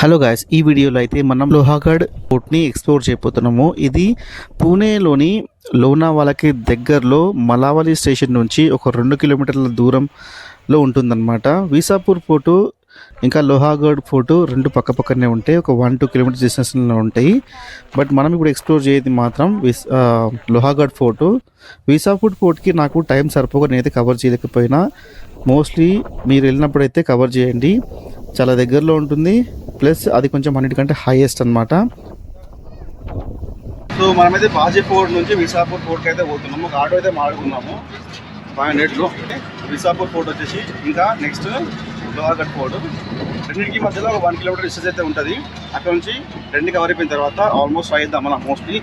Hello guys, ఈ వీడియోలో అయితే మనం లోహాగఢ్ ఫోర్ట్ని ఎక్స్ప్లోర్ చేయబోతున్నాము. ఇది పూణేలోని లోనావాలాకి దగ్గరలో మలావలి స్టేషన్ నుంచి ఒక 2 కిలోమీటర్ల దూరంలో ఉంటుందన్నమాట. వీసాపూర్ ఫోర్టు ఇంకా లోహాగఢ్ ఫోర్టు రెండు పక్కనే ఉంటాయి. ఒక 1-2 కిలోమీటర్స్ డిస్టెన్స్లో ఉంటాయి. బట్ మనం ఇప్పుడు ఎక్స్ప్లోర్ చేసేది మాత్రం లోహాగఢ్ ఫోర్టు. వీసాపూర్ ఫోర్ట్కి నాకు టైం సరిపోక నేనైతే కవర్ చేయలేకపోయినా, మోస్ట్లీ మీరు వెళ్ళినప్పుడు అయితే కవర్ చేయండి. చాలా దగ్గరలో ఉంటుంది, ప్లస్ అది కొంచెం అన్నిటికంటే హైయెస్ట్ అనమాట. సో మనమైతే బాజీ ఫోర్ట్ నుంచి విసాపూర్ ఫోర్ట్కి అయితే పోతున్నాము. ఒక ఆటో అయితే మాడుకున్నాము 500లో. విసాపూర్ ఫోర్ట్ వచ్చేసి ఇంకా నెక్స్ట్ లోహాగఢ్ ఫోర్ట్, రెండింటికి మధ్యలో ఒక 1 కిలోమీటర్ డిస్టెన్స్ అయితే ఉంటుంది. అక్కడ నుంచి రెండు కవర్ అయిపోయిన తర్వాత ఆల్మోస్ట్ అయిద్దాం మనం. మోస్ట్లీ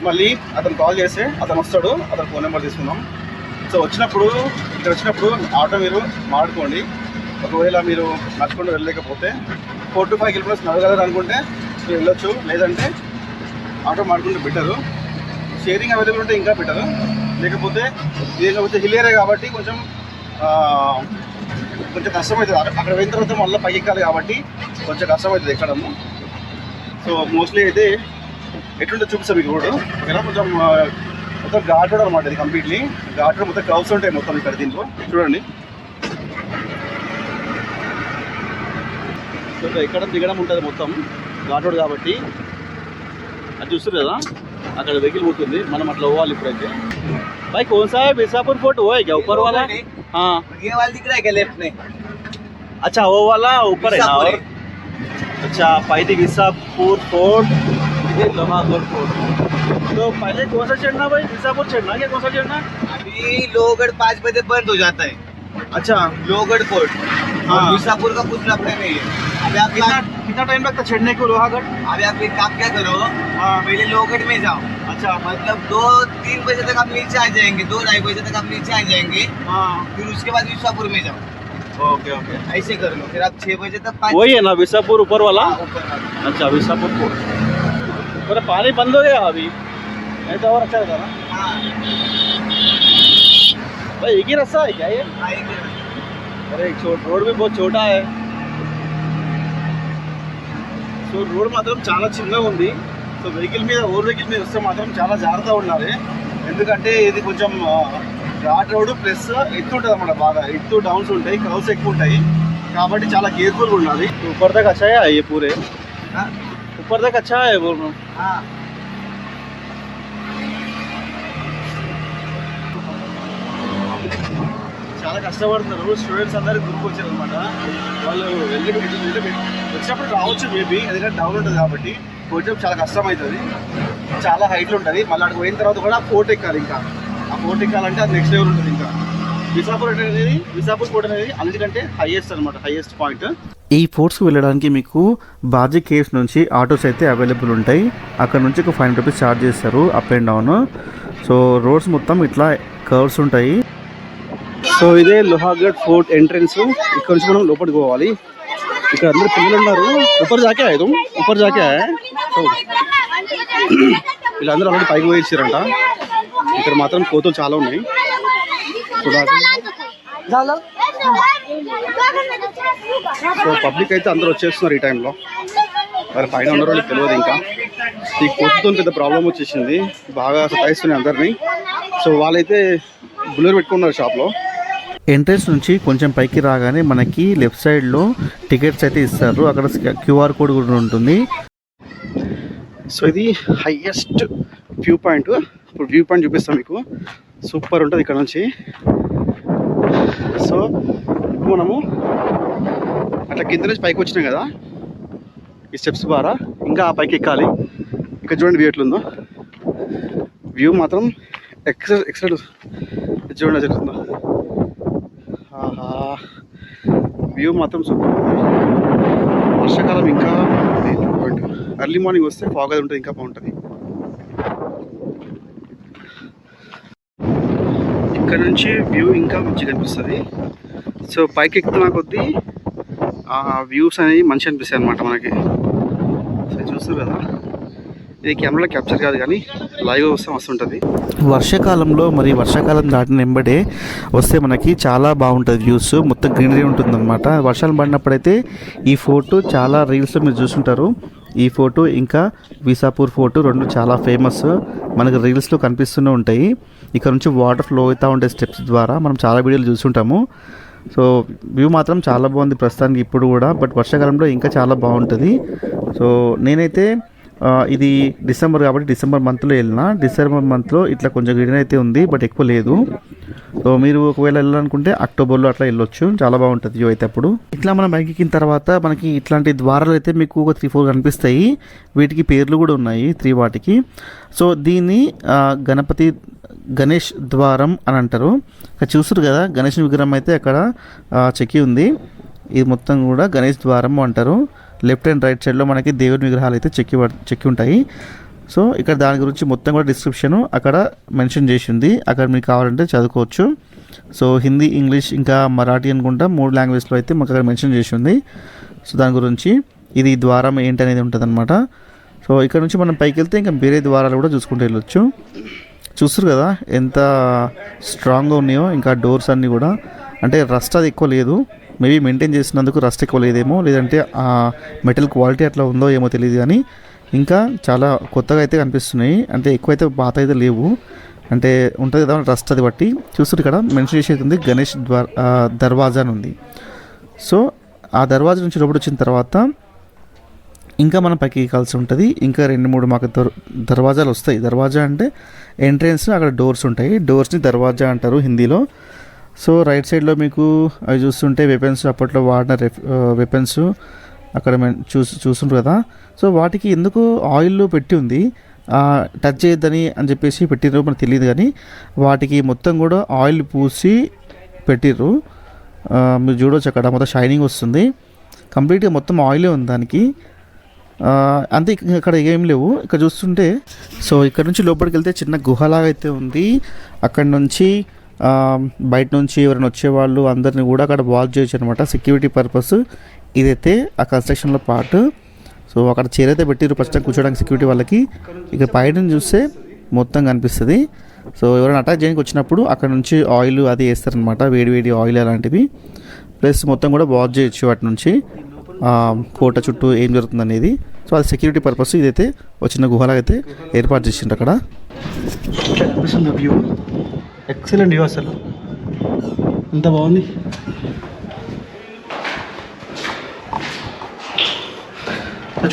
మళ్ళీ అతను కాల్ చేస్తే అతను వస్తాడు, అతను ఫోన్ నెంబర్ తీసుకుందాం. సో ఇక్కడ వచ్చినప్పుడు ఆటో మీరు మాడుకోండి. ఒకవేళ మీరు నడుచుకుంటూ వెళ్ళలేకపోతే 4 to 5 కిలోమీటర్స్ నడగలరు అనుకుంటే మీరు వెళ్ళొచ్చు, లేదంటే ఆటో మాడుకుంటే బెటరు. షేరింగ్ అవైలబుల్ ఉంటే ఇంకా బెటరు. లేకపోతే హిల్ ఏరియా కాబట్టి కొంచెం కష్టమవుతుంది. అక్కడ పోయిన తర్వాత మళ్ళీ పైకి ఎక్కాలి కాబట్టి కొంచెం కష్టమవుతుంది ఎక్కడము. సో మోస్ట్లీ అయితే ఎట్లుంటే చూపిస్తాం మీకు రోడ్డు. ఓకేనా, కొంచెం మొత్తం ఘాట్ రోడ్ అనమాట. ఇది కంప్లీట్లీ ఘాట్ రోడ్, మొత్తం క్రౌడ్స్ ఉంటాయి మొత్తం ఇక్కడ. దీంట్లో చూడండి, సో ఎక్కడం దిగడం ఉంటుంది మొత్తం ఘాట్ రోడ్ కాబట్టి. అది చూస్తారు కదా, అక్కడ వెహికల్ పోతుంది, మనం అట్లా పోవాలి. ఇప్పుడైతే भाई कौन सा है बीसापुर फोर्ट? वो है क्या ऊपर वाला? हाँ, ये वाला दिख रहा है क्या लेफ्ट में? अच्छा वो वाला ऊपर है ना. और अच्छा पाइदी बीसापुर फोर्ट, ये लोहागढ़ फोर्ट. तो पहले कौन सा चढ़ना भाई? बीसापुर चढ़ना क्या कौन सा चढ़ना? अभी लोहगढ़ 5 बजे बंद हो जाता है. अच्छा लोहगढ़ फोर्ट. हाँ. बीसापुर का कुछ रास्ता नहीं है. अभी आप कितना टाइम लगता चढ़ने को लोहागढ़? अभी आप एक काम क्या करो, पहले लोहगढ़ में जाओ. अच्छा, मतलब 2-3 बजे तक आप नीचे आ जाएंगे, 2-2:30 बजे तक आप नीचे आ जाएंगे. हाँ. फिर उसके बाद बीसापुर में जाओ. ओके ओके, ऐसे कर लो. फिर आप 6 बजे तक 5 वही है ना बीसापुर ऊपर वाला? ऊपर वाला. अच्छा बीसापुर फोर्ट. अरे पानी बंद हो गया अभी, नहीं तो और अच्छा रहता ना. हाँ. भाई एक ही रास्ता है क्या ये? हाँ, एक ही. अरे रोड भी बहुत छोटा है. సో రోడ్ మాత్రం చాలా చిన్నగా ఉంది. సో వెహికల్ మీద వస్తే మాత్రం చాలా జాగ్రత్తగా ఉండాలి. ఎందుకంటే ఇది కొంచెం ఘాట్ రోడ్, ప్లస్ ఎత్తు ఉంటుంది అన్నమాట. బాగా ఎత్తు డౌన్స్ ఉంటాయి, కర్వ్స్ ఎక్కువ ఉంటాయి కాబట్టి చాలా కేర్ఫుల్గా ఉండాలి. ऊपर तक अच्छा है ये पूरे? ऊपर तक अच्छा है बोल रहा हूँ. हाँ. చాలా కష్టపడుతున్నారు స్టూడెంట్స్ అందరూ గ్రూప్ వచ్చారు అనమాట. వాళ్ళు వచ్చినప్పుడు రావచ్చు మేబీ, ఎందుకంటే డౌన్ ఉంటుంది కాబట్టి. కొంచెం చాలా కష్టం అవుతుంది, చాలా హైట్లు ఉంటుంది. మళ్ళీ అక్కడికి పోయిన తర్వాత కూడా ఫోర్ట్ ఎక్కాలి. ఇంకా ఆ ఫోర్ట్ ఎక్కాలంటే అది నెక్స్ట్ లెవెల్ ఉంటుంది. ఇంకా విసాపూర్ ఫోర్ట్ అనేది అన్నిటికంటే హైయెస్ట్ అనమాట, హైయెస్ట్ పాయింట్. ఈ ఫోర్ట్స్కి వెళ్ళడానికి మీకు బాజీ కేవ్స్ నుంచి ఆటోస్ అయితే అవైలబుల్ ఉంటాయి. అక్కడ నుంచి ఒక 500 రూపీస్ ఛార్జ్ చేస్తారు up and down. So roads మొత్తం ఇట్లా కర్వ్స్ ఉంటాయి. సో ఇదే లోహాగఢ్ ఫోర్ట్ ఎంట్రన్స్. ఇక్కడ నుంచి మనం లోపలికి పోవాలి. ఇక్కడ అందరు పిల్లలు ఉన్నారు. ऊपर जाके आए సో వీళ్ళందరూ ఆల్రెడీ పైకి పోయించారంట. ఇక్కడ మాత్రం కోతులు చాలా ఉన్నాయి. సో పబ్లిక్ అయితే అందరూ వచ్చేస్తున్నారు ఈ టైంలో. మరి పైన ఉన్న వాళ్ళు తెలియదు. ఇంకా ఈ కోతుతో పెద్ద ప్రాబ్లం వచ్చేసింది, బాగా సతాయిస్తున్నాయి అందరినీ. సో వాళ్ళైతే బుల్లర్ పెట్టుకున్నారు షాప్లో. ఎంట్రన్స్ నుంచి కొంచెం పైకి రాగానే మనకి లెఫ్ట్ సైడ్లో టికెట్స్ అయితే ఇస్తారు. అక్కడ QR కోడ్ కూడా ఉంటుంది. సో ఇది హైయెస్ట్ వ్యూ పాయింట్. ఇప్పుడు వ్యూ పాయింట్ చూపిస్తాం మీకు. సూపర్ ఉంటుంది ఇక్కడ నుంచి. సో ఇప్పుడు మనము అట్లా కింద నుంచి పైకి వచ్చినాం కదా, ఈ స్టెప్స్ ద్వారా ఇంకా పైకి ఎక్కాలి. ఇక్కడ చూడండి వ్యూ ఎట్లుందో. వ్యూ మాత్రం ఎక్సలెంట్. చూడండి జరుగుతుందో. వ్యూ మాత్రం సూపర్ ఉంది. వర్షాకాలం ఇంకా ఎర్లీ మార్నింగ్ వస్తే ఫాగ్ అది ఉంటుంది, ఇంకా బాగుంటుంది. ఇక్కడ నుంచి వ్యూ ఇంకా మంచిగా అనిపిస్తుంది. సో పైకి ఎక్కుతున్న కొద్దీ ఆ వ్యూస్ అనేవి మంచిగా అనిపిస్తాయి అన్నమాట మనకి. సో చూస్తారు కదా, ఇది కెమెరాలో క్యాప్చర్ కాదు కానీ లైవ్ వస్తే వస్తుంటుంది. వర్షాకాలంలో మరి వర్షాకాలం దాటిన వెంబడే వస్తే మనకి చాలా బాగుంటుంది వ్యూస్, మొత్తం గ్రీనరీ ఉంటుందన్నమాట. వర్షాలు పడినప్పుడైతే ఈ ఫోటో చాలా రీల్స్లో మీరు చూస్తుంటారు. ఈ ఫోటో ఇంకా వీసాపూర్ ఫోటో రెండు చాలా ఫేమస్, మనకు రీల్స్లో కనిపిస్తూనే ఉంటాయి. ఇక్కడ నుంచి వాటర్ ఫ్లో అవుతూ ఉండే స్టెప్స్ ద్వారా మనం చాలా వీడియోలు చూస్తుంటాము. సో వ్యూ మాత్రం చాలా బాగుంది ప్రస్తుతానికి ఇప్పుడు కూడా, బట్ వర్షాకాలంలో ఇంకా చాలా బాగుంటుంది. సో నేనైతే ఇది డిసెంబర్ కాబట్టి డిసెంబర్ మంత్లో వెళ్ళిన. డిసెంబర్ మంత్లో ఇట్లా కొంచెం గ్రీనరీ అయితే ఉంది, బట్ ఎక్కువ లేదు. సో మీరు ఒకవేళ వెళ్ళాలనుకుంటే అక్టోబర్లో అట్లా వెళ్ళొచ్చు, చాలా బాగుంటుంది వ్యూ అయితే. అప్పుడు ఇట్లా మనం బైక్ ఎక్కిన తర్వాత మనకి ఇట్లాంటి ద్వారాలు అయితే మీకు ఒక 3-4 కనిపిస్తాయి. వీటికి పేర్లు కూడా ఉన్నాయి 3 వాటికి. సో దీన్ని గణేష్ ద్వారం అని అంటారు. ఇక్కడ చూస్తారు కదా గణేష్ విగ్రహం అయితే అక్కడ చెక్కి ఉంది. ఇది మొత్తం కూడా గణేష్ ద్వారం అంటారు. లెఫ్ట్ అండ్ రైట్ సైడ్లో మనకి దేవుని విగ్రహాలు అయితే చెక్కి ఉంటాయి. సో ఇక్కడ దాని గురించి మొత్తం కూడా డిస్క్రిప్షన్ అక్కడ మెన్షన్ చేసి ఉంది, అక్కడ మీకు కావాలంటే చదువుకోవచ్చు. సో హిందీ, ఇంగ్లీష్ ఇంకా మరాఠీ అనుకుంటా 3 లాంగ్వేజ్లో అయితే మాకు అక్కడ మెన్షన్ చేసి ఉంది. సో దాని గురించి ఇది ద్వారం ఏంటి అనేది ఉంటుంది అనమాట. సో ఇక్కడ నుంచి మనం పైకి వెళ్తే ఇంకా వేరే ద్వారాలు కూడా చూసుకుంటూ వెళ్ళొచ్చు. చూస్తారు కదా ఎంత స్ట్రాంగ్గా ఉన్నాయో. ఇంకా డోర్స్ అన్నీ కూడా అంటే రస్ట్ అది ఎక్కువ లేదు, మేబీ మెయింటైన్ చేసినందుకు రస్ట్ ఎక్కువ లేదేమో, లేదంటే ఆ మెటల్ క్వాలిటీ అట్లా ఉందో ఏమో తెలియదు. కానీ ఇంకా చాలా కొత్తగా అయితే కనిపిస్తున్నాయి, అంటే ఎక్కువ అయితే పాత అయితే లేవు, అంటే ఉంటుంది కదా రస్ట్ అది బట్టి. చూస్తారు ఇక్కడ మెన్షన్ చేసేది ఉంది గణేష్ దర్వాజా అని ఉంది. సో ఆ దర్వాజా నుంచి లోపల వచ్చిన తర్వాత ఇంకా మనం పైకి ఎక్కాల్సి ఉంటుంది. ఇంకా 2-3 మాకు దర్వాజాలు వస్తాయి. దర్వాజా అంటే ఎంట్రెన్స్, అక్కడ డోర్స్ ఉంటాయి. డోర్స్ని దర్వాజా అంటారు హిందీలో. సో రైట్ సైడ్లో మీకు అవి చూస్తుంటే వెపన్స్, అప్పట్లో వాడిన వెపన్స్ అక్కడ చూస్తుంటారు కదా. సో వాటికి ఎందుకు ఆయిల్ పెట్టి ఉంది, టచ్ చేయొద్దని అని చెప్పేసి పెట్టిర్రు మనకు తెలియదు. కానీ వాటికి మొత్తం కూడా ఆయిల్ పూసి పెట్టిర్రు. మీరు చూడవచ్చు అక్కడ మొత్తం షైనింగ్ వస్తుంది, కంప్లీట్గా మొత్తం ఆయిలే ఉంది దానికి. అంతే, ఇక్కడ ఏం లేవు ఇక్కడ చూస్తుంటే. సో ఇక్కడ నుంచి లోపలికి వెళ్తే చిన్న గుహలాగా అయితే ఉంది. అక్కడ నుంచి బయట నుంచి ఎవరైనా వచ్చేవాళ్ళు అందరినీ కూడా అక్కడ వాచ్ చేయొచ్చు అనమాట, సెక్యూరిటీ పర్పస్. ఇదైతే ఆ కన్స్ట్రక్షన్లో పార్ట్. సో అక్కడ చైర్ అయితే పెట్టిరు ఫస్ట్ కూర్చోడానికి సెక్యూరిటీ వాళ్ళకి. ఇక్కడ పైన చూస్తే మొత్తం కనిపిస్తుంది. సో ఎవరైనా అటాక్ చేయడానికి వచ్చినప్పుడు అక్కడ నుంచి ఆయిల్ అది వేస్తారనమాట, వేడి ఆయిల్ అలాంటివి. ప్లస్ మొత్తం కూడా వాచ్ చేయొచ్చు వాటి నుంచి కోట చుట్టూ ఏం జరుగుతుంది అనేది. సో అది సెక్యూరిటీ పర్పస్. ఇదైతే ఒక చిన్న గుహలాగా అయితే ఏర్పాటు చేసిండ్రు అక్కడ. కనిపిస్తుంది వ్యూ, ఎక్సలెంట్ వ్యూ, అసలు ఎంత బాగుంది.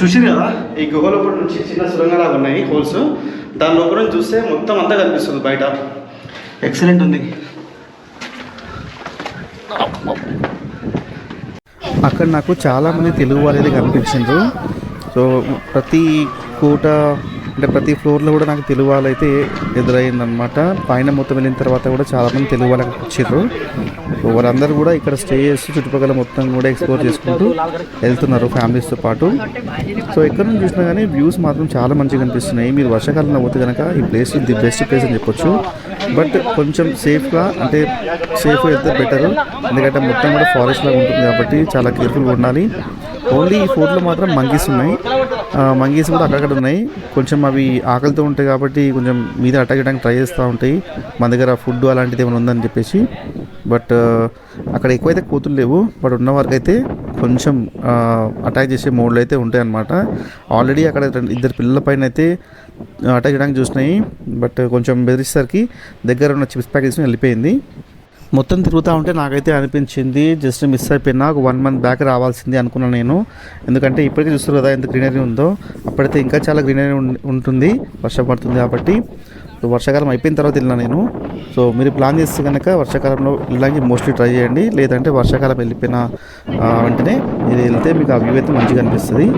చూసారు కదా ఈ గుహ లోపల నుంచి చిన్న సురంగాలాగా ఉన్నాయి హోల్స్, దాని లోపల నుంచి చూస్తే మొత్తం అంతా కనిపిస్తుంది బయట. ఎక్సలెంట్ ఉంది. అక్కడ నాకు చాలామంది తెలుగు వాళ్ళు అయితే కనిపించారు. సో ప్రతి కోట అంటే ప్రతి ఫ్లోర్లో కూడా నాకు తెలుగు వాళ్ళు అయితే ఎదురైందనమాట. పైన మొత్తం వెళ్ళిన తర్వాత కూడా చాలామంది తెలుగు వాళ్ళకి వచ్చారు. సో వాళ్ళందరూ కూడా ఇక్కడ స్టే చేస్తూ చుట్టుపక్కల మొత్తం కూడా ఎక్స్ప్లోర్ చేసుకుంటూ వెళ్తున్నారు ఫ్యామిలీస్తో పాటు. సో ఎక్కడ నుంచి చూసినా కానీ వ్యూస్ మాత్రం చాలా మంచిగా కనిపిస్తున్నాయి. మీరు వర్షాకాలంలో పోతే కనుక ఈ ప్లేస్ ది బెస్ట్ ప్లేస్ అని చెప్పొచ్చు. బట్ కొంచెం సేఫ్గా అంటే సేఫ్గా వెళ్తే బెటర్, ఎందుకంటే మొత్తం కూడా ఫారెస్ట్ లాగా ఉంటుంది కాబట్టి చాలా కేర్ఫుల్గా ఉండాలి. ఓన్లీ ఈ ఫోర్ట్లో మాత్రం మంకీస్ ఉన్నాయి, మంకీస్ కూడా అక్కడక్కడ ఉన్నాయి. కొంచెం అవి ఆకలితో ఉంటాయి కాబట్టి కొంచెం మీద అటాక్ చేయడానికి ట్రై చేస్తూ ఉంటాయి, మన దగ్గర ఫుడ్ అలాంటిది ఏమైనా ఉందని చెప్పేసి. బట్ అక్కడ ఎక్కువైతే కోతులు లేవు, బట్ ఉన్న వరకు అయితే కొంచెం అటాక్ చేసే మోడ్లు అయితే ఉంటాయి అన్నమాట. ఆల్రెడీ అక్కడ 2 పిల్లల పైన అయితే అటాక్ చేయడానికి చూసినాయి, బట్ కొంచెం బెదిరిసరికి దగ్గర ఉన్న చిప్స్ ప్యాకెట్స్ వెళ్ళిపోయింది. మొత్తం తిరుగుతూ ఉంటే నాకైతే అనిపించింది జస్ట్ మిస్ అయిపోయినా, ఒక 1 month బ్యాక్ రావాల్సింది అనుకున్నాను నేను. ఎందుకంటే ఇప్పటికీ చూస్తారు కదా ఎంత గ్రీనరీ ఉందో, అప్పుడైతే ఇంకా చాలా గ్రీనరీ ఉంటుంది, వర్షం పడుతుంది కాబట్టి. సో వర్షాకాలం అయిపోయిన తర్వాత వెళ్ళినా నేను. సో మీరు ప్లాన్ చేస్తే కనుక వర్షాకాలంలో వెళ్ళడానికి మోస్ట్లీ ట్రై చేయండి, లేదంటే వర్షాకాలం వెళ్ళిపోయిన వెంటనే మీరు వెళ్తే మీకు ఆ వ్యూ అయితే మంచిగా అనిపిస్తుంది.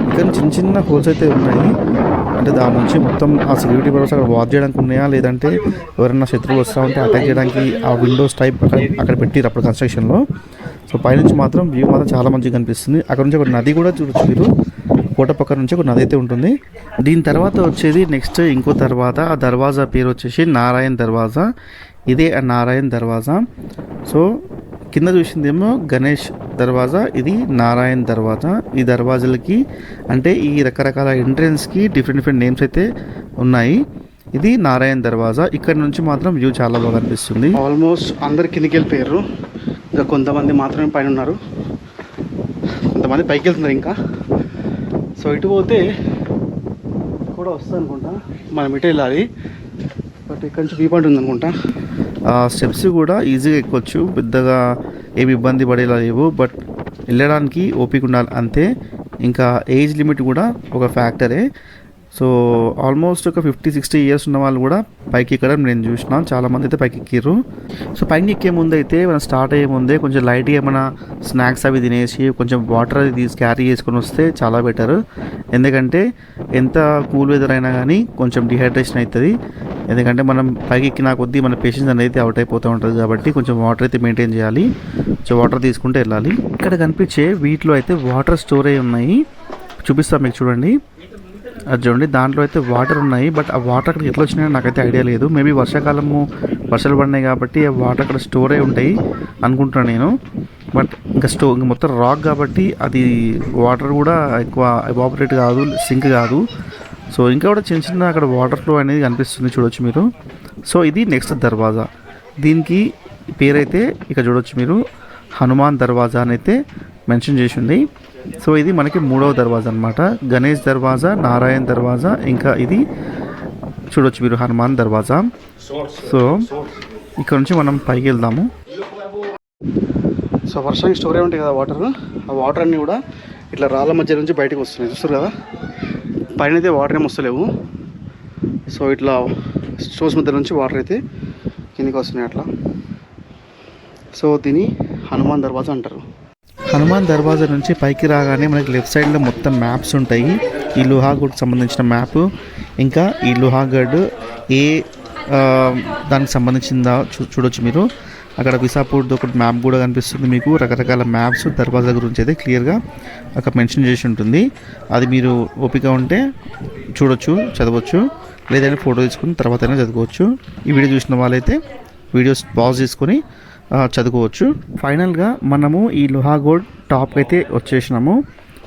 ఇక్కడ చిన్న హోల్స్ అయితే ఉన్నాయి, అంటే దాని నుంచి మొత్తం ఆ సెక్యూరిటీ పర్పస్ అక్కడ వాచ్ చేయడానికి ఉన్నాయా, లేదంటే ఎవరైనా శత్రువులు వస్తూ ఉంటే అటాక్ చేయడానికి ఆ విండోస్ టైప్ అక్కడ పెట్టిరు అప్పుడు కన్స్ట్రక్షన్లో. సో పైనుంచి మాత్రం వ్యూ మాత్రం చాలా మంచిగా కనిపిస్తుంది. అక్కడ నుంచి ఒక నది కూడా చూడొచ్చు మీరు, కోట పక్క నుంచి ఒక నది అయితే ఉంటుంది. దీని తర్వాత వచ్చేది నెక్స్ట్ ఇంకో తర్వాత ఆ దర్వాజా పేరు వచ్చేసి నారాయణ్ దర్వాజా. ఇదే ఆ నారాయణ్ దర్వాజా. సో కింద చూసిందేమో గణేష్ దర్వాజా, ఇది నారాయణ్ దర్వాజా. ఈ దర్వాజాలకి అంటే ఈ రకరకాల ఎంట్రెన్స్కి డిఫరెంట్ నేమ్స్ అయితే ఉన్నాయి. ఇది నారాయణ్ దర్వాజా. ఇక్కడ నుంచి మాత్రం వ్యూ చాలా బాగా అనిపిస్తుంది. ఆల్మోస్ట్ అందరు కిందికి వెళ్ళిపోయారు, ఇంకా కొంతమంది మాత్రమే పైన ఉన్నారు, కొంతమంది పైకి వెళ్తున్నారు ఇంకా. సో ఇటు పోతే కూడా వస్తుంది అనుకుంటా, మనం ఇటు వెళ్ళాలి. బట్ ఇక్కడ నుంచి వ్యూ పాయింట్ ఉందనుకుంటా. స్టెప్స్ కూడా ఈజీగా ఎక్కొచ్చు, పెద్దగా ఏమి ఇబ్బంది పడేలా లేవు. బట్ వెళ్ళడానికి ఓపిక ఉండాలి అంతే. ఇంకా ఏజ్ లిమిట్ కూడా ఒక ఫ్యాక్టరే. సో ఆల్మోస్ట్ ఒక 50-60 ఇయర్స్ ఉన్న వాళ్ళు కూడా పైకి ఎక్కడం నేను చూసినా. చాలామంది అయితే పైకి ఎక్కిర్రు. సో పైకి ఎక్కే ముందు అయితే మనం స్టార్ట్ అయ్యే ముందే కొంచెం లైట్గా ఏమైనా స్నాక్స్ అవి తినేసి కొంచెం వాటర్ అది క్యారీ చేసుకొని వస్తే చాలా బెటర్. ఎందుకంటే ఎంత కూల్ వెదర్ అయినా కానీ కొంచెం డిహైడ్రేషన్ అవుతుంది. ఎందుకంటే మనం పైకి ఎక్కిన కొద్దీ మన పేషెన్స్ అనేది అవుట్ అయిపోతూ ఉంటుంది కాబట్టి కొంచెం వాటర్ అయితే మెయింటైన్ చేయాలి. సో వాటర్ తీసుకుంటే వెళ్ళాలి. ఇక్కడ కనిపించే వీటిలో అయితే వాటర్ స్టోర్ అయి ఉన్నాయి, చూపిస్తాం మీకు చూడండి. అది చూడండి, దాంట్లో అయితే వాటర్ ఉన్నాయి. బట్ ఆ వాటర్ అక్కడికి ఎట్లా వచ్చినాయో నాకైతే ఐడియా లేదు. మేబీ వర్షాకాలము వర్షాలు పడినాయి కాబట్టి ఆ వాటర్ అక్కడ స్టోర్ అయి ఉంటాయి అనుకుంటున్నాను నేను. బట్ ఇంకా మొత్తం రాక్ కాబట్టి అది వాటర్ కూడా ఎక్కువ ఎవాపరేట్ కాదు, సింక్ కాదు. సో ఇంకా కూడా చిన్న అక్కడ వాటర్ ఫ్లో అనేది కనిపిస్తుంది, చూడొచ్చు మీరు. సో ఇది నెక్స్ట్ దర్వాజా. దీనికి పేరైతే ఇక చూడొచ్చు మీరు, హనుమాన్ దర్వాజా అని అయితే మెన్షన్ చేసి ఉంది. సో ఇది మనకి 3వ దర్వాజా అనమాట. గణేష్ దర్వాజా, నారాయణ్ దర్వాజా, ఇంకా ఇది చూడొచ్చు మీరు హనుమాన్ దర్వాజా. సో ఇక్కడ నుంచి మనం పైకి వెళ్దాము. సో వర్షానికి స్టోర్ అయి ఉంటాయి కదా వాటర్, ఆ వాటర్ అన్నీ కూడా ఇట్లా రాళ్ళ మధ్య నుంచి బయటకు వస్తున్నాయి, చూస్తారు కదా. పైన అయితే వాటర్ ఏమి వస్తలేవు. సో ఇట్లా స్టోర్స్ మధ్య నుంచి వాటర్ అయితే కిందికి వస్తున్నాయి అట్లా. సో దీన్ని హనుమాన్ దర్వాజా అంటారు. హనుమాన్ దర్వాజా నుంచి పైకి రాగానే మనకి లెఫ్ట్ సైడ్లో మొత్తం మ్యాప్స్ ఉంటాయి. ఈ లోహాగఢ్కి సంబంధించిన మ్యాప్, ఇంకా ఈ లోహాగఢ్ ఏ దానికి సంబంధించిందా చూడొచ్చు మీరు. అక్కడ విసాపూర్ది ఒకటి మ్యాప్ కూడా కనిపిస్తుంది మీకు. రకరకాల మ్యాప్స్ దర్వాజా గురించి అయితే క్లియర్గా అక్కడ మెన్షన్ చేసి ఉంటుంది. అది మీరు ఓపిక ఉంటే చూడొచ్చు, చదవచ్చు, లేదంటే ఫోటో తీసుకుని తర్వాత అయినా చదువుకోవచ్చు. ఈ వీడియో చూసిన వాళ్ళైతే వీడియోస్ పాజ్ చేసుకొని చదువుకోవచ్చు. ఫైనల్గా మనము ఈ లోహాగఢ్ టాప్కి అయితే వచ్చేసినాము.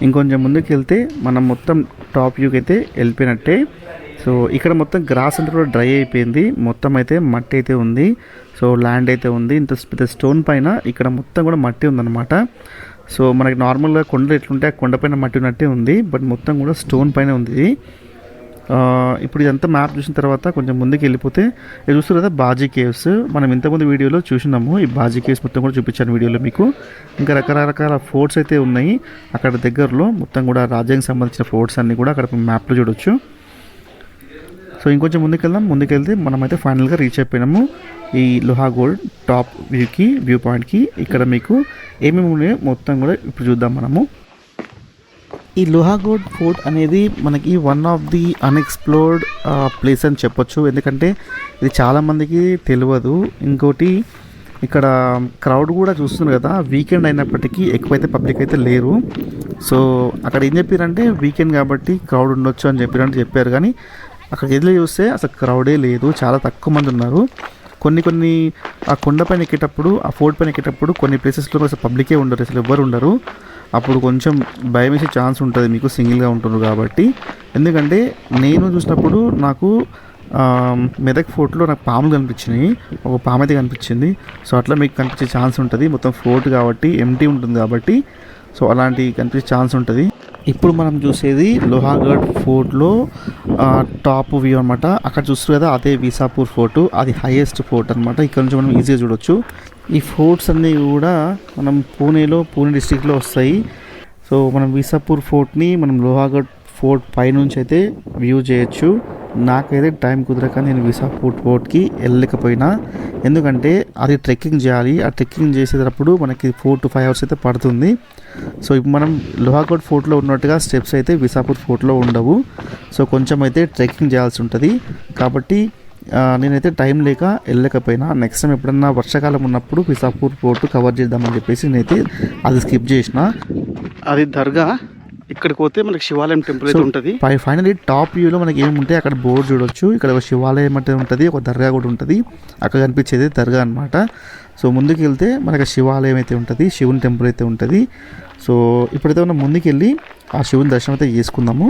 ఇంకొంచెం ముందుకు వెళ్తే మనం మొత్తం టాప్ వ్యూకి అయితే వెళ్ళిపోయినట్టే. సో ఇక్కడ మొత్తం గ్రాస్ అంతా కూడా డ్రై అయిపోయింది, మొత్తం అయితే మట్టి అయితే ఉంది. సో ల్యాండ్ అయితే ఉంది, ఇంత పెద్ద స్టోన్ పైన ఇక్కడ మొత్తం కూడా మట్టి ఉందన్నమాట. సో మనకి నార్మల్గా కొండలు ఎట్లుంటే ఆ కొండపైన మట్టి ఉన్నట్టే ఉంది, బట్ మొత్తం కూడా స్టోన్ పైన ఉంది. ఇప్పుడు ఇదంతా మ్యాప్ చూసిన తర్వాత కొంచెం ముందుకు వెళ్ళిపోతే ఇది చూస్తారు కదా బాజీ కేవ్స్. మనం ఇంతకుముందు వీడియోలో చూసినాము, ఈ బాజీ కేవ్స్ మొత్తం కూడా చూపించాను వీడియోలో మీకు. ఇంకా రకరకాల ఫోర్ట్స్ అయితే ఉన్నాయి అక్కడ దగ్గరలో, మొత్తం కూడా రాజ్యానికి సంబంధించిన ఫోర్ట్స్ అన్నీ కూడా అక్కడ మ్యాప్లో చూడొచ్చు. సో ఇంకొంచెం ముందుకెళ్తే మనమైతే ఫైనల్గా రీచ్ అయిపోయినాము ఈ లోహాగఢ్ టాప్ వ్యూ పాయింట్కి. ఇక్కడ మీకు ఏమేమి ఉన్నాయో మొత్తం కూడా ఇప్పుడు చూద్దాం మనము. ఈ లోహాగఢ్ ఫోర్ట్ అనేది మనకి one of the unexplored place అని చెప్పొచ్చు. ఎందుకంటే ఇది చాలామందికి తెలియదు. ఇంకోటి ఇక్కడ క్రౌడ్ కూడా చూస్తున్నారు కదా, వీకెండ్ అయినప్పటికీ ఎక్కువైతే పబ్లిక్ అయితే లేరు. సో అక్కడ ఏం చెప్పారంటే వీకెండ్ కాబట్టి క్రౌడ్ ఉండొచ్చు అని చెప్పారు, కానీ అక్కడికి ఎదురు చూస్తే అసలు క్రౌడే లేదు, చాలా తక్కువ మంది ఉన్నారు. కొన్ని ఆ కొండపైన ఎక్కేటప్పుడు, ఆ ఫోర్ట్ పైన ఎక్కేటప్పుడు కొన్ని ప్లేసెస్లో అసలు పబ్లికే ఉండరు, అసలు ఎవ్వరు ఉండరు. అప్పుడు కొంచెం భయం వేసే ఛాన్స్ ఉంటుంది మీకు, సింగిల్గా ఉంటున్నారు కాబట్టి. ఎందుకంటే నేను చూసినప్పుడు నాకు మెదక్ ఫోర్ట్లో నాకు పాములు కనిపించినాయి, ఒక పాము అయితే కనిపించింది. సో అట్లా మీకు కనిపించే ఛాన్స్ ఉంటుంది, మొత్తం ఫోర్ట్ కాబట్టి ఎంటీ ఉంటుంది కాబట్టి. సో అలాంటి కనిపించే ఛాన్స్ ఉంటుంది. ఇప్పుడు మనం చూసేది లోహాగఢ్ ఫోర్ట్లో టాప్ వ్యూ అనమాట. అక్కడ చూస్తారు కదా, అదే విసాపూర్ ఫోర్టు, అది హైయెస్ట్ ఫోర్ట్ అనమాట. ఇక్కడ నుంచి మనం ఈజీగా చూడొచ్చు. ఈ ఫోర్ట్స్ అన్నీ కూడా మనం పూణే డిస్ట్రిక్ట్లో వస్తాయి. సో మనం విసాపూర్ ఫోర్ట్ని మనం లోహాగఢ్ ఫోర్ట్ పైనుంచి అయితే వ్యూ చేయొచ్చు. నాకైతే టైం కుదరక నేను విసాపూర్ ఫోర్ట్కి వెళ్ళలేకపోయినా, ఎందుకంటే అది ట్రెక్కింగ్ చేయాలి. ఆ ట్రెక్కింగ్ చేసేటప్పుడు మనకి 4 to 5 hours అయితే పడుతుంది. సో ఇప్పుడు మనం లోహాగఢ్ ఫోర్ట్లో ఉన్నట్టుగా స్టెప్స్ అయితే విసాపూర్ ఫోర్ట్లో ఉండవు. సో కొంచెం అయితే ట్రెక్కింగ్ చేయాల్సి ఉంటుంది. కాబట్టి నేనైతే టైం లేక వెళ్ళలేకపోయినా. నెక్స్ట్ టైం ఎప్పుడన్నా వర్షాకాలం ఉన్నప్పుడు విసాపూర్ ఫోర్ట్ కవర్ చేద్దామని చెప్పేసి నేనైతే అది స్కిప్ చేసిన. అది దర్గా, ఇక్కడికి పోతే మనకి శివాలయం టెంపుల్ అయితే ఉంటుంది. ఫైనలీ టాప్ వ్యూలో మనకి ఏముంటాయి అక్కడ బోర్డు చూడొచ్చు. ఇక్కడ ఒక శివాలయం అంటే ఉంటుంది, ఒక దర్గా కూడా ఉంటుంది. అక్కడ కనిపించేది దర్గా అనమాట. సో ముందుకు వెళ్తే మనకి శివాలయం అయితే ఉంటుంది, శివుని టెంపుల్ అయితే ఉంటుంది. సో ఇప్పుడైతే మనం ముందుకు వెళ్ళి ఆ శివుని దర్శనం అయితే చేసుకుందాము.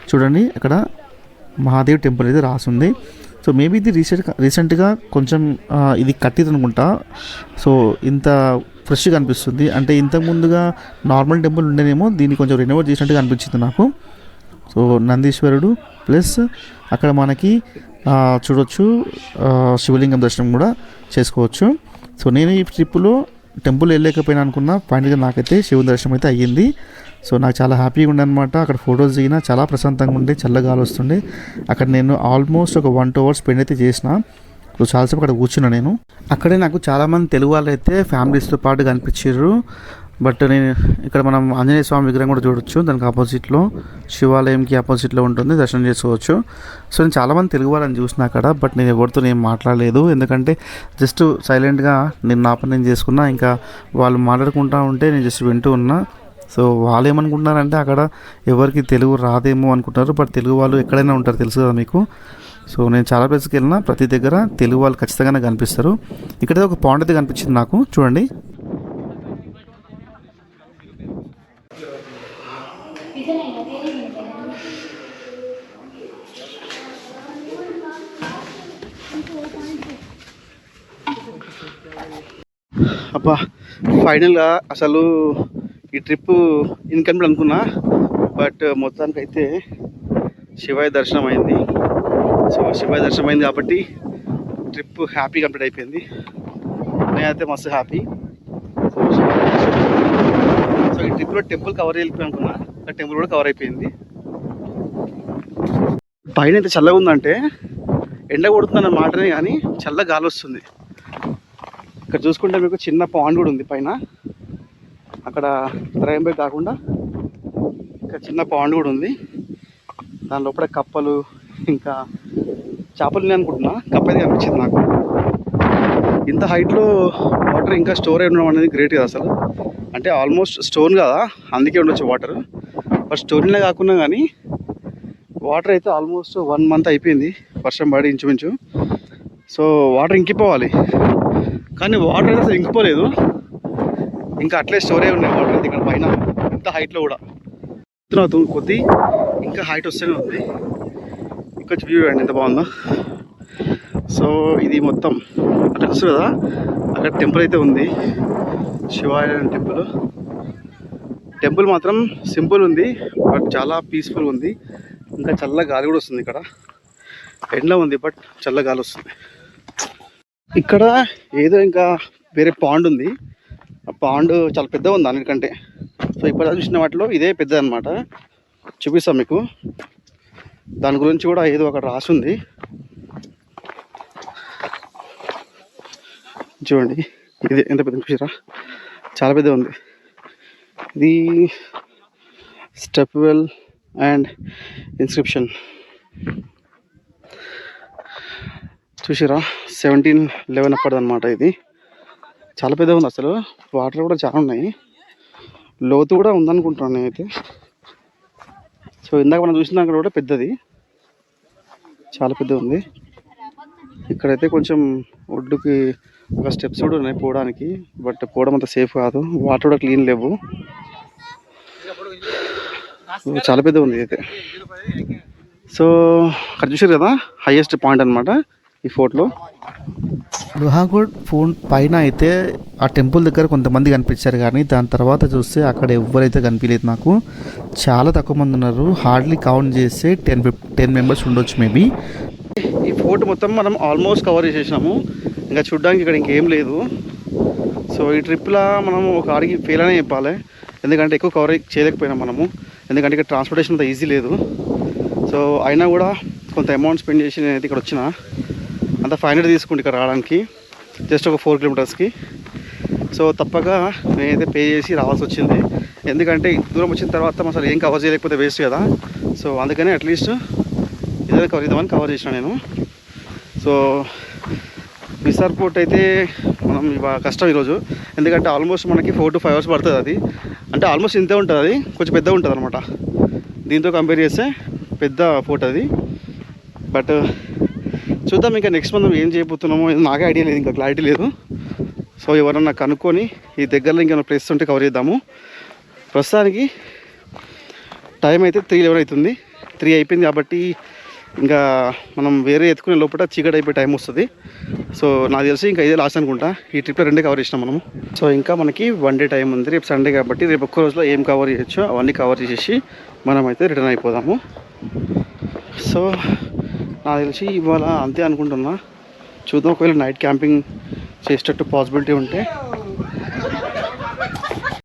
చూడండి అక్కడ మహాదేవ్ టెంపుల్ అయితే రాసుంది. సో మేబీ ఇది రీసెంట్గా కొంచెం ఇది కట్టిది అనుకుంటా. సో ఇంత ఫ్రెష్గా అనిపిస్తుంది. అంటే ఇంతకు ముందుగా నార్మల్ టెంపుల్ ఉండేనేమో, దీన్ని కొంచెం రెనోవేట్ చేసినట్టుగా అనిపించింది నాకు. సో నందీశ్వరుడు ప్లస్ అక్కడ మనకి చూడొచ్చు శివలింగం దర్శనం కూడా చేసుకోవచ్చు. సో నేను ఈ ట్రిప్పులో టెంపుల్ వెళ్ళలేకపోయినా అనుకున్నా, ఫైనల్గా నాకైతే శివుని దర్శనం అయితే అయ్యింది. సో నాకు చాలా హ్యాపీగా ఉండే అనమాట. అక్కడ ఫొటోస్ దిగినా చాలా ప్రశాంతంగా ఉండే, చల్లగాలి వస్తుండే. అక్కడ నేను ఆల్మోస్ట్ ఒక 1-2 అవర్స్ స్పెండ్ అయితే చేసిన. సో చాలాసేపు అక్కడ కూర్చున్నా నేను. అక్కడే నాకు చాలామంది తెలుగు వాళ్ళు అయితే ఫ్యామిలీస్తో పాటు కనిపించారు. బట్ నేను ఇక్కడ మనం ఆంజనేయ స్వామి విగ్రహం కూడా చూడొచ్చు. దానికి ఆపోజిట్లో శివాలయంకి ఆపోజిట్లో ఉంటుంది, దర్శనం చేసుకోవచ్చు. సో నేను చాలామంది తెలుగు వాళ్ళని చూసిన అక్కడ. బట్ నేను ఎవరితో ఏం మాట్లాడలేదు, ఎందుకంటే జస్ట్ సైలెంట్గా నేను నా పని నేను చేసుకున్నా. ఇంకా వాళ్ళు మాట్లాడుకుంటూ ఉంటే నేను జస్ట్ వింటూ ఉన్నా. సో వాళ్ళు ఏమనుకుంటున్నారంటే అక్కడ ఎవరికి తెలుగు రాదేమో అనుకుంటారు. బట్ తెలుగు వాళ్ళు ఎక్కడైనా ఉంటారు, తెలుసు కదా మీకు. సో నేను చాలా ప్లేస్కి వెళ్ళినా ప్రతి దగ్గర తెలుగు వాళ్ళు ఖచ్చితంగానే కనిపిస్తారు. ఇక్కడ ఒక పాయింట్ అయితే కనిపించింది నాకు, చూడండి. అబ్బా ఫైనల్గా అసలు ఈ ట్రిప్ ఇన్కంప్లీట్ అనుకున్నా. బట్ మొత్తానికైతే శివయ్య దర్శనం అయింది. సో శివయ్య దర్శనం అయింది కాబట్టి ట్రిప్ హ్యాపీ కంప్లీట్ అయిపోయింది. నేనైతే మస్తు హ్యాపీ. సో ఈ ట్రిప్లో టెంపుల్ కవర్ అయిపోయి అనుకున్నా, ఆ టెంపుల్ కూడా కవర్ అయిపోయింది. పైన ఎంత చల్లగా ఉందంటే ఎండ కొడుతుందన్న మాటనే కానీ చల్ల గాలి వస్తుంది. ఇక్కడ చూసుకుంటే మీకు చిన్న పాండ్ కూడా ఉంది పైన. అక్కడ త్రయంబే కాకుండా ఇక్కడ చిన్న పాండ్ కూడా ఉంది. దాని లోపల కప్పలు ఇంకా చేపలు ఉన్నాయి అనుకుంటున్నా. కప్ప అయితే కనిపించింది నాకు. ఇంత హైట్లో వాటర్ ఇంకా స్టోర్ అయి ఉండడం అనేది గ్రేట్ కదా అసలు. అంటే ఆల్మోస్ట్ స్టోన్ కదా, అందుకే ఉండొచ్చు వాటర్. బట్ స్టోన్లే కాకుండా కానీ వాటర్ అయితే ఆల్మోస్ట్ 1 మంత్ అయిపోయింది వర్షం పడి ఇంచుమించు. సో వాటర్ ఇంకిపోవాలి, కానీ వాటర్ అయితే అసలు ఇంకిపోలేదు. ఇంకా అట్లే స్టోరే ఉన్నాయి వాటర్ అయితే ఇక్కడ పైన ఇంత హైట్లో కూడా. కొద్ది ఇంకా హైట్ వస్తూనే ఉంది. ఇక్కడ వ్యూ అండి ఎంత బాగుందో. సో ఇది మొత్తం అక్కడ తెలుసు కదా, అక్కడ టెంపుల్ అయితే ఉంది, శివాయ టెంపుల్. టెంపుల్ మాత్రం సింపుల్ ఉంది, బట్ చాలా పీస్ఫుల్ ఉంది. ఇంకా చల్ల గాలి కూడా వస్తుంది. ఇక్కడ ఎండ ఉంది, బట్ చల్ల గాలి వస్తుంది. ఇక్కడ ఏదో ఇంకా వేరే పాండ్ ఉంది. ఆ పాండ్ చాలా పెద్దగా ఉంది అన్నిటికంటే. సో ఇప్పుడు చూసిన వాటిలో ఇదే పెద్ద అనమాట. చూపిస్తాం మీకు. దాని గురించి కూడా ఏదో అక్కడ రాసి ఉంది, చూడండి. ఇది ఎంత పెద్ద చూసారా, చాలా పెద్ద ఉంది. ఇది స్టెప్ వెల్ అండ్ ఇన్స్క్రిప్షన్ చూసారా, 1711 అప్పటిది అనమాట. ఇది చాలా పెద్దగా ఉంది అసలు. వాటర్ కూడా చాలా ఉన్నాయి, లోతు కూడా ఉందనుకుంటున్నాను నేనైతే. సో ఇందాక మనం చూసిన అక్కడ కూడా పెద్దది, చాలా పెద్దగా ఉంది. ఇక్కడైతే కొంచెం ఒడ్డుకి ఒక స్టెప్స్ కూడా ఉన్నాయి పోవడానికి, బట్ పోవడం అంత సేఫ్ కాదు. వాటర్ కూడా క్లీన్ లేవు. చాలా పెద్దగా ఉంది అయితే. సో అక్కడ చూసారు కదా, హైయెస్ట్ పాయింట్ అనమాట ఈ ఫోర్ట్లో. లోహాగఢ్ ఫోన్ పైన అయితే ఆ టెంపుల్ దగ్గర కొంతమంది కనిపించారు, కానీ దాని తర్వాత చూస్తే అక్కడ ఎవరైతే కనిపించలేదు నాకు. చాలా తక్కువ మంది ఉన్నారు. హార్డ్లీ కౌంట్ చేస్తే 10 మెంబర్స్ ఉండొచ్చు మేబీ. ఈ ఫోర్ట్ మొత్తం మనం ఆల్మోస్ట్ కవర్ చేసేసినాము. ఇంకా చూడ్డానికి ఇక్కడ ఇంకేం లేదు. సో ఈ ట్రిప్లో మనము ఒక ఆడికి ఫెయిల్ అనే చెప్పాలి, ఎందుకంటే ఎక్కువ కవర్ చేయలేకపోయినాం మనము. ఎందుకంటే ఇక్కడ ట్రాన్స్పోర్టేషన్ అంత ఈజీ లేదు. సో అయినా కూడా కొంత అమౌంట్ స్పెండ్ చేసి నేనైతే ఇక్కడ వచ్చిన. అంత 500 తీసుకుంటే ఇక్కడ రావడానికి, జస్ట్ ఒక 4 కిలోమీటర్స్కి. సో తప్పక నేనైతే పే చేసి రావాల్సి వచ్చింది, ఎందుకంటే దూరం వచ్చిన తర్వాత అసలు ఏం కవర్ చేయలేకపోతే వేస్ట్ కదా. సో అందుకని అట్లీస్ట్ ఏదైనా కవర్ చేద్దామని కవర్ చేసిన నేను. సో విసార్ పోర్ట్ అయితే మనం కష్టం ఈరోజు, ఎందుకంటే ఆల్మోస్ట్ మనకి 4 to 5 hours పడుతుంది. అది అంటే ఆల్మోస్ట్ ఇంతే ఉంటుంది, అది కొంచెం పెద్దగా ఉంటుంది అనమాట. దీంతో కంపేర్ చేస్తే పెద్ద పోర్ట్ అది. బట్ చూద్దాం ఇంకా నెక్స్ట్ మనం ఏం చేయబోతున్నామో నాకే ఐడియా లేదు, ఇంకా క్లారిటీ లేదు. సో ఎవరన్నా కనుక్కొని ఈ దగ్గరలో ఇంకేమైనా ప్లేస్ ఉంటే కవర్ చేద్దాము. ప్రస్తుతానికి టైం అయితే 3:11 అవుతుంది. 3 అయిపోయింది కాబట్టి ఇంకా మనం వేరే ఎత్తుకునే లోపల చీకటి అయిపోయే టైం వస్తుంది. సో నాకు తెలిసి ఇంకా ఇదే లాస్ట్ అనుకుంటా. ఈ ట్రిప్లో 2 కవర్ చేసినాం మనము. సో ఇంకా మనకి 1 డే టైం ఉంది. రేపు సండే కాబట్టి రేపు ఒక్క రోజులో ఏం కవర్ చేయొచ్చో అవన్నీ కవర్ చేసేసి మనమైతే రిటర్న్ అయిపోదాము. సో నాకు తెలిసి ఇవాళ అంతే అనుకుంటున్నా. చూద్దాం, ఒకవేళ నైట్ క్యాంపింగ్ చేసేటట్టు పాసిబిలిటీ ఉంటే